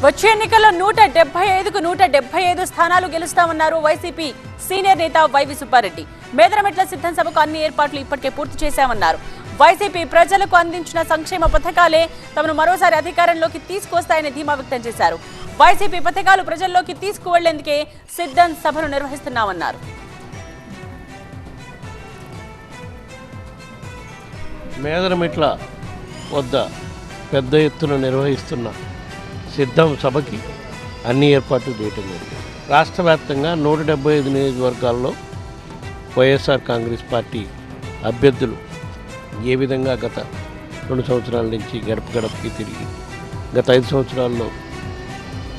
వచ్చే ఎన్నికల్లో 175కు 175 స్థానాలు గెలుస్తామన్నారు వైసీపీ సీనియర్ నేత వైవి సుబ్బారెడ్డి. మేదరమెట్ల సిద్ధం సభకు అన్ని ఏర్పాట్లు ఇప్పటికే పూర్తి చేశామన్నారు. వైసీపీ ప్రజలకు అందించిన సంక్షేమ పథకాలే తమను మరోసారి అధికారంలోకి తీసుకొస్తాయని ధీమా వ్యక్తం చేశారు. వైసీపీ పథకాలు ప్రజల్లోకి తీసుకువెళ్లేందుకే సిద్ధం సభను నిర్వహిస్తున్నామన్నారు. మేదరమెట్ల వద్ద పెద్ద ఎత్తున నిర్వహిస్తున్న సిద్ధం సభకి అన్ని ఏర్పాట్లు చేయటం జరిగింది. రాష్ట్ర వ్యాప్తంగా 175 నియోజకవర్గాల్లో వైఎస్ఆర్ కాంగ్రెస్ పార్టీ అభ్యర్థులు ఏ విధంగా గత 2 సంవత్సరాల నుంచి గడప గడపకి తిరిగి గత 5 సంవత్సరాల్లో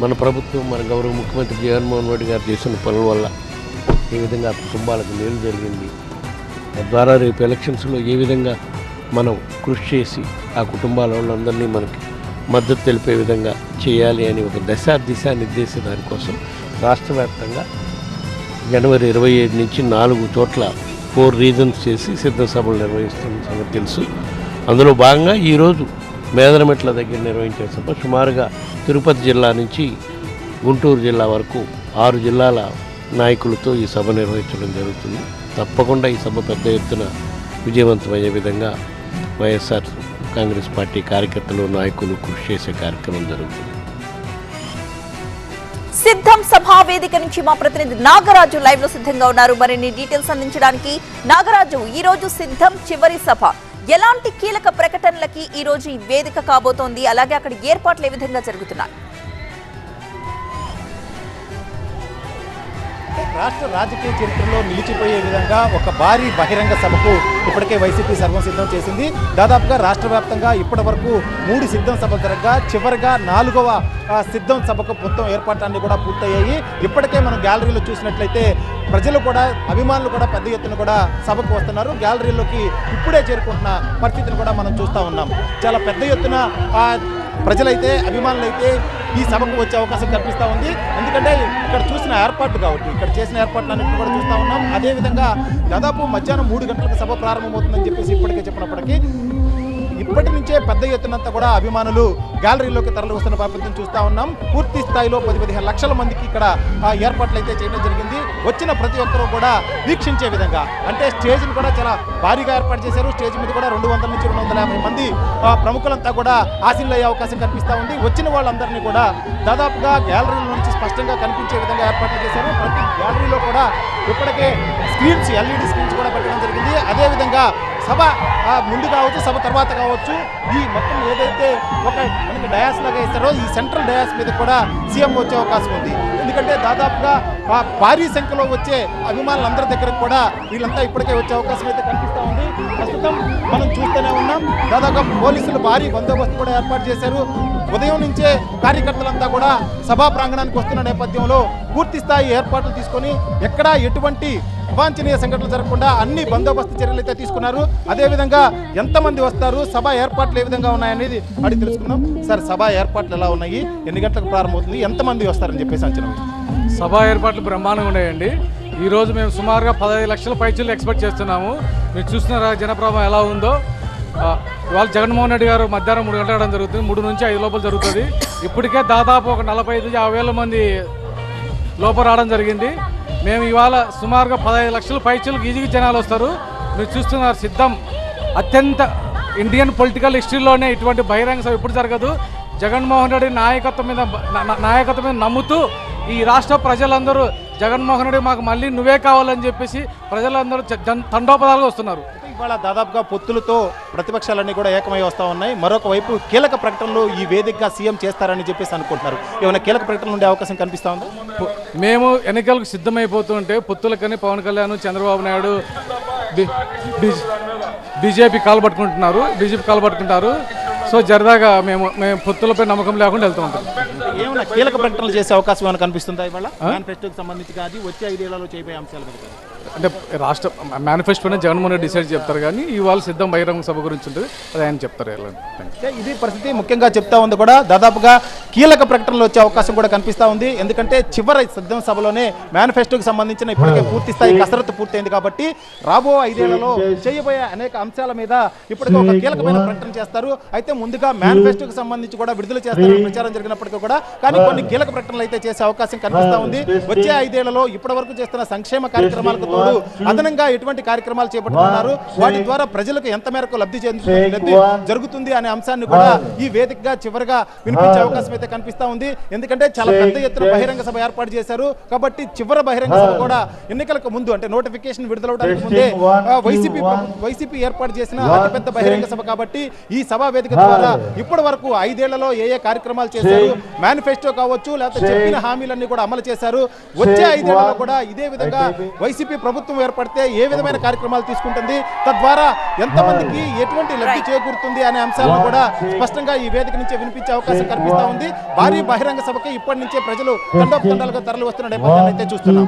మన ప్రభుత్వం మన గౌరవ ముఖ్యమంత్రి జగన్మోహన్ రెడ్డి గారు చేసిన పనుల వల్ల ఏ విధంగా కుటుంబాలకు మేలు జరిగింది, తద్వారా రేపు ఎలక్షన్స్లో ఏ విధంగా మనం కృషి చేసి ఆ కుటుంబాల వాళ్ళందరినీ మనకి మద్దతు తెలిపే విధంగా చేయాలి అని ఒక దిశా నిర్దేశ దానికోసం రాష్ట్ర వ్యాప్తంగా జనవరి 27 నుంచి 4 చోట్ల 4 రీజన్స్ చేసి సిద్ధ సభలు నిర్వహిస్తున్న సంగతి తెలుసు. అందులో భాగంగా ఈరోజు మేదరమెట్ల దగ్గర నిర్వహించే సభ సుమారుగా తిరుపతి జిల్లా నుంచి గుంటూరు జిల్లా వరకు 6 జిల్లాల నాయకులతో ఈ సభ నిర్వహించడం జరుగుతుంది. తప్పకుండా ఈ సభ పెద్ద ఎత్తున విజయవంతమయ్యే విధంగా వైఎస్ఆర్ కాంగ్రెస్ పార్టీ కార్యకర్తలు నాయకులు కృషి చేసే కార్యక్రమం జరుగుతుంది. సిద్ధం సభా వేదిక నుంచి మా ప్రతినిధి నాగరాజు లైవ్ లో సిద్ధంగా ఉన్నారు. మరిన్ని డీటెయిల్స్ అందించడానికి నాగరాజు, ఈ రోజు సిద్ధం చివరి సభ, ఎలాంటి కీలక ప్రకటనలకి ఈ రోజు ఈ వేదిక కాబోతోంది, అలాగే అక్కడ ఏర్పాట్లు ఏ విధంగా జరుగుతున్నాయి? రాష్ట్ర రాజకీయ చరిత్రలో నిలిచిపోయే విధంగా ఒక భారీ బహిరంగ సభకు ఇప్పటికే వైసీపీ సర్వం సిద్ధం చేసింది. దాదాపుగా రాష్ట్ర వ్యాప్తంగా ఇప్పటి వరకు 3 సిద్ధం సభలు జరగగా చివరిగా 4వ సిద్ధం సభకు మొత్తం ఏర్పాట్లన్నీ కూడా పూర్తయ్యాయి. ఇప్పటికే మనం గ్యాలరీలో చూసినట్లయితే ప్రజలు కూడా అభిమానులు కూడా పెద్ద ఎత్తున కూడా సభకు వస్తున్నారు. గ్యాలరీలోకి ఇప్పుడే చేరుకుంటున్న పరిస్థితిని కూడా మనం చూస్తూ ఉన్నాం. చాలా పెద్ద ఎత్తున ప్రజలైతే అభిమానులైతే ఈ సభకు వచ్చే అవకాశం కల్పిస్తూ ఉంది. ఎందుకంటే ఇక్కడ చూసిన ఏర్పాట్లు కాబట్టి ఇక్కడ చేసిన ఏర్పాట్లన్నింటినీ కూడా చూస్తూ ఉన్నాం. అదేవిధంగా దాదాపు మధ్యాహ్నం 3 గంటలకు సభ ప్రారంభమవుతుందని చెప్పేసి ఇప్పటికే చెప్పినప్పటికీ ఇప్పటి నుంచే పెద్ద ఎత్తునంతా కూడా అభిమానులు గ్యాలరీలోకి తరలి వస్తున్న పరిస్థితిని చూస్తూ ఉన్నాం. పూర్తి స్థాయిలో 10-15 లక్షల మందికి ఇక్కడ ఏర్పాట్లు అయితే చేయడం జరిగింది. వచ్చిన ప్రతి ఒక్కరూ కూడా వీక్షించే విధంగా, అంటే స్టేజ్ని కూడా చాలా భారీగా ఏర్పాటు చేశారు. స్టేజ్ మీద కూడా 200 నుంచి 250 మంది ప్రముఖులంతా కూడా ఆశీనులయ్యే అవకాశం కనిపిస్తూ ఉంది. వచ్చిన వాళ్ళందరినీ కూడా దాదాపుగా గ్యాలరీల నుంచి స్పష్టంగా కనిపించే విధంగా ఏర్పాట్లు చేశారు. ప్రతి గ్యాలరీలో కూడా ఇప్పటికే స్క్రీన్స్, LED స్క్రీన్స్ కూడా పెట్టడం జరిగింది. అదేవిధంగా సభ ముందు కావచ్చు, సభ తర్వాత కావచ్చు, ఈ మొత్తం ఏదైతే ఒక మనకి డయాస్ లాగా ఇస్తారో ఈ సెంట్రల్ డయాస్ మీద కూడా సీఎం వచ్చే అవకాశం ఉంది. ఎందుకంటే దాదాపుగా భారీ సంఖ్యలో వచ్చే అభిమానులందరి దగ్గరకు కూడా వీళ్ళంతా ఇప్పటికే వచ్చే అవకాశం అయితే కనిపిస్తూ ఉంది. ప్రస్తుతం మనం చూస్తూనే ఉన్నాం. దాదాపుగా పోలీసులు భారీ బందోబస్తు కూడా ఏర్పాటు చేశారు. ఉదయం నుంచే కార్యకర్తలంతా కూడా సభా ప్రాంగణానికి వస్తున్న నేపథ్యంలో పూర్తి స్థాయి ఏర్పాట్లు తీసుకొని ఎక్కడా ఎటువంటి అవాంఛనీయ సంఘటనలు జరగకుండా అన్ని బందోబస్తు చర్యలు అయితే తీసుకున్నారు. అదేవిధంగా ఎంతమంది వస్తారు, సభ ఏర్పాట్లు ఏ విధంగా ఉన్నాయనేది అడిగి తెలుసుకుందాం. సార్, సభ ఏర్పాట్లు ఎలా ఉన్నాయి, ఎన్ని గంటలకు ప్రారంభమవుతుంది, ఎంతమంది వస్తారని చెప్పేసి అంచనా? సభా ఏర్పాట్లు బ్రహ్మాండంగా ఉన్నాయండి. ఈరోజు మేము సుమారుగా 15 లక్షల పైచీలు ఎక్స్పెక్ట్ చేస్తున్నాము. మీరు చూస్తున్నారా జనప్రవాహం ఎలా ఉందో. ఇవాళ జగన్మోహన్ రెడ్డి గారు మధ్యాహ్నం 3 గంటలు ఆడడం జరుగుతుంది. 3 నుంచి 5 లోపల జరుగుతుంది. ఇప్పటికే దాదాపు ఒక 45-50 వేల మంది లోపల రావడం జరిగింది. మేము ఇవాళ సుమారుగా 15 లక్షల పైచీలకు ఈజీగా జనాలు వస్తారు. మీరు చూస్తున్నారు, సిద్ధం అత్యంత ఇండియన్ పొలిటికల్ హిస్టరీలోనే ఇటువంటి బహిరంగ సభ ఇప్పుడు జరగదు. జగన్మోహన్ రెడ్డి నాయకత్వం మీద నమ్ముతూ ఈ రాష్ట్ర ప్రజలందరూ జగన్మోహన్ రెడ్డి మాకు మళ్ళీ నువ్వే కావాలని చెప్పేసి ప్రజలందరూ తండోపదాలుగా వస్తున్నారు. ఇవాళ దాదాపుగా పొత్తులతో ప్రతిపక్షాలన్నీ కూడా ఏకమై వస్తూ ఉన్నాయి. మరొక వైపు కీలక ప్రకటనలు ఈ వేదికగా సీఎం చేస్తారని చెప్పేసి అనుకుంటున్నారు. ఏమైనా కీలక ప్రకటనలు ఉండే అవకాశం కనిపిస్తూ ఉందా? మేము ఎన్నికలకు సిద్ధమైపోతుంటే పొత్తులకని పవన్ కళ్యాణ్, చంద్రబాబు నాయుడు, బీజేపీ కాలు పట్టుకుంటారు. సో జరదాగా మేము పొత్తులపై నమ్మకం లేకుండా వెళ్తూ ఉంటాం. ఏమైనా కీలక ప్రకటనలు చేసే అవకాశం ఏమైనా కనిపిస్తుందా ఇవాళ మేనిఫెస్టోకి సంబంధించి? కాదు, వచ్చే 5 ఏళ్లలో చేయబోయే అంశాలు అంటే రాష్ట్ర మేనిఫెస్టోనే జగన్మోహన్ రెడ్డి డిసైడ్ చెప్తారు, కానీ ఇవాళ సిద్ధం బహిరంగ సభ గురించి ఉంటుంది, అది ఆయన చెప్తారు. ఇది పరిస్థితి ముఖ్యంగా చెప్తా ఉంది కూడా. దాదాపుగా కీలక ప్రకటనలు వచ్చే అవకాశం కూడా కనిపిస్తూ ఉంది. ఎందుకంటే చివరి సిద్ధం సభలోనే మేనిఫెస్టోకి సంబంధించిన ఇప్పటికే పూర్తి స్థాయి కసరత్తు పూర్తయింది కాబట్టి రాబో 5 ఏళ్లలో చేయబోయే అనేక అంశాల మీద ఇప్పటికే ఒక కీలకమైన ప్రకటన చేస్తారు. అయితే ముందుగా మేనిఫెస్టోకి సంబంధించి కూడా విడుదల చేస్తారని ప్రచారం జరిగినప్పటికీ కూడా కానీ కొన్ని కీలక ప్రకటనలు అయితే చేసే అవకాశం కనిపిస్తూ ఉంది. వచ్చే 5 ఏళ్లలో ఇప్పటి వరకు చేస్తున్న సంక్షేమ కార్యక్రమాలకు తోడు అదనంగా ఎటువంటి కార్యక్రమాలు చేపడుతున్నారు, వాటి ద్వారా ప్రజలకు ఎంత మేరకు లబ్ధి జరుగుతుంది అనే అంశాన్ని కూడా ఈ వేదికగా చివరిగా వినిపించే అవకాశం అయితే కనిపిస్తా ఉంది. ఎందుకంటే చాలా పెద్ద ఎత్తున బహిరంగ సభ ఏర్పాటు చేశారు కాబట్టి చివరి బహిరంగ సభ కూడా ఎన్నికలకు ముందు అంటే నోటిఫికేషన్ విడుదలవడానికి ముందే వైసీపీ ఏర్పాటు చేసిన అతిపెద్ద బహిరంగ సభ కాబట్టి ఈ సభా వేదిక ద్వారా ఇప్పటి వరకు 5 ఏళ్లలో ఏ కార్యక్రమాలు చేశారు, మేనిఫెస్టో కావచ్చు లేకపోతే చెప్పిన హామీలన్నీ కూడా అమలు చేశారు. వచ్చే 5 ఏళ్లలో కూడా ఇదే విధంగా వైసీపీ ప్రభుత్వం ఏర్పడితే ఏ విధమైన కార్యక్రమాలు తీసుకుంటుంది, తద్వారా ఎంతమందికి ఎటువంటి లబ్ధి చేకూరుతుంది అనే అంశాలను కూడా స్పష్టంగా ఈ వేదిక నుంచే వినిపించే అవకాశం కనిపిస్తా ఉంది. భారీ బహిరంగ సభకి ఇప్పటి నుంచే ప్రజలు తండోపతండాలుగా తరలి వస్తున్న నేపథ్యాన్ని అయితే చూస్తున్నాం.